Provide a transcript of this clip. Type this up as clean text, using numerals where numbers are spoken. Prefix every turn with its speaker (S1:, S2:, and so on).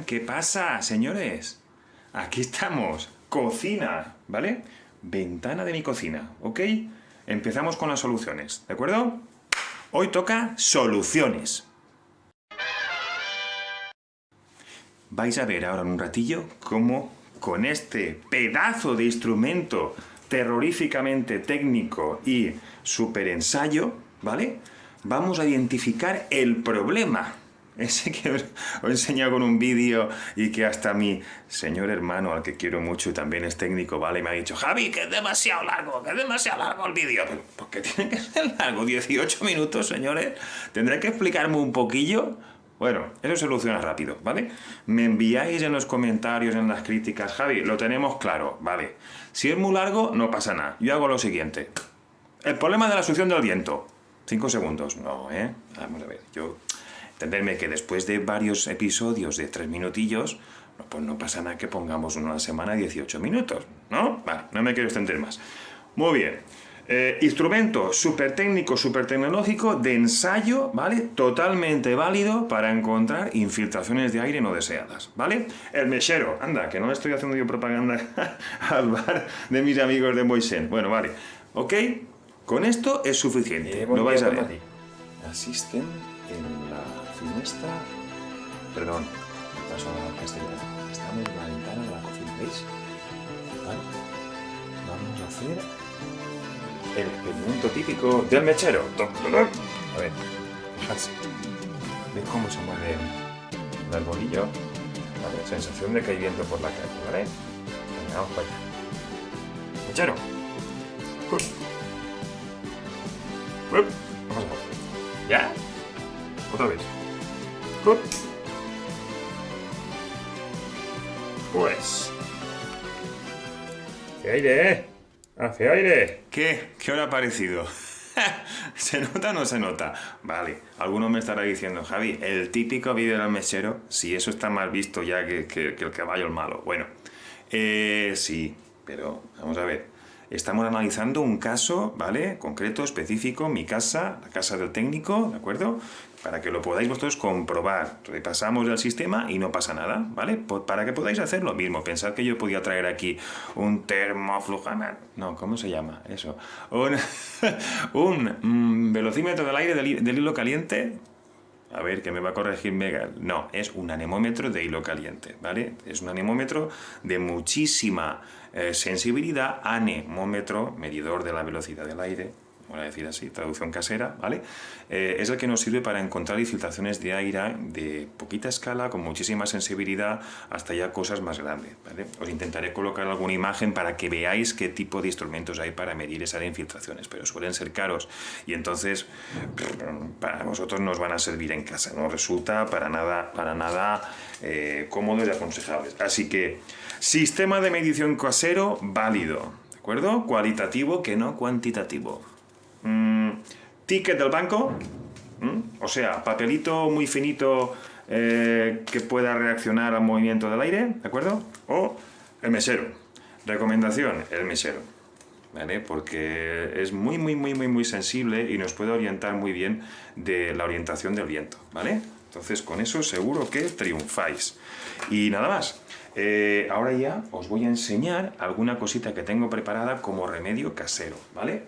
S1: ¿Qué pasa, señores? Aquí estamos. Cocina, ¿vale? Ventana de mi cocina, ¿ok? Empezamos con las soluciones, ¿de acuerdo? Hoy toca soluciones. Vais a ver ahora en un ratillo cómo con este pedazo de instrumento terroríficamente técnico y súper ensayo, ¿vale? Vamos a identificar el problema. Ese que os he enseñado con un vídeo y que hasta mi señor hermano, al que quiero mucho y también es técnico, ¿vale? Me ha dicho, Javi, que es demasiado largo el vídeo. ¿Por qué tiene que ser largo? 18 minutos, señores. ¿Tendré que explicarme un poquillo? Bueno, eso se soluciona rápido, ¿vale? Me enviáis en los comentarios, en las críticas, Javi, lo tenemos claro, ¿vale? Si es muy largo, no pasa nada. Yo hago lo siguiente. El problema de la succión del viento. 5 segundos. No, ¿eh? Vamos a ver, entenderme que después de varios episodios de 3 minutillos, pues no pasa nada que pongamos una semana 18 minutos, ¿no? Vale, no me quiero extender más. Muy bien. Instrumento súper técnico, súper tecnológico, de ensayo, ¿vale? Totalmente válido para encontrar infiltraciones de aire no deseadas, ¿vale? El mechero, anda, que no estoy haciendo yo propaganda al bar de mis amigos de Moixent. Bueno, vale, ¿ok? Con esto es suficiente, lo vais a ver. Asisten en la finestra... Perdón, me paso a la castellana. Estamos en la ventana de la cocina, ¿veis? Vale. Vamos a hacer... el experimento típico del mechero. A ver, fijadse. ¿Veis cómo se mueve el arbolillo? Vale, sensación de que hay viento por la calle, ¿vale? Venga, vamos para allá. Mechero. Vamos a ver. ¿Ya? Otra vez. Pues... ¡Hace aire, eh! ¡Hace aire! ¿Qué? ¿Qué os ha parecido? ¿Se nota o no se nota? Vale, alguno me estará diciendo, Javi, el típico vídeo del mechero, si eso está mal visto ya que el caballo el malo. Bueno, sí, pero vamos a ver. Estamos analizando un caso, ¿vale? Concreto, específico, mi casa, la casa del técnico, ¿de acuerdo? Para que lo podáis vosotros comprobar. Repasamos el sistema y no pasa nada, ¿vale? Para que podáis hacer lo mismo. Pensad que yo podía traer aquí un termoflujana... No, ¿cómo se llama eso? Un velocímetro del aire del hilo caliente... A ver, que me va a corregir Mega. No, es un anemómetro de hilo caliente, ¿vale? Es un anemómetro de muchísima sensibilidad, anemómetro, medidor de la velocidad del aire, voy a decir así, traducción casera, ¿vale? Es el que nos sirve para encontrar infiltraciones de aire de poquita escala, con muchísima sensibilidad, hasta ya cosas más grandes, ¿vale? Os intentaré colocar alguna imagen para que veáis qué tipo de instrumentos hay para medir esas infiltraciones, pero suelen ser caros y entonces para vosotros nos van a servir en casa, no resulta para nada cómodo y aconsejable. Así que, sistema de medición casero válido, ¿de acuerdo? Cualitativo que no cuantitativo. Ticket del banco, o sea, papelito muy finito que pueda reaccionar al movimiento del aire, ¿de acuerdo? O el mechero. Recomendación, el mechero, ¿vale? Porque es muy sensible y nos puede orientar muy bien de la orientación del viento, ¿vale? Entonces, con eso seguro que triunfáis. Y nada más. Ahora ya os voy a enseñar alguna cosita que tengo preparada como remedio casero, ¿vale?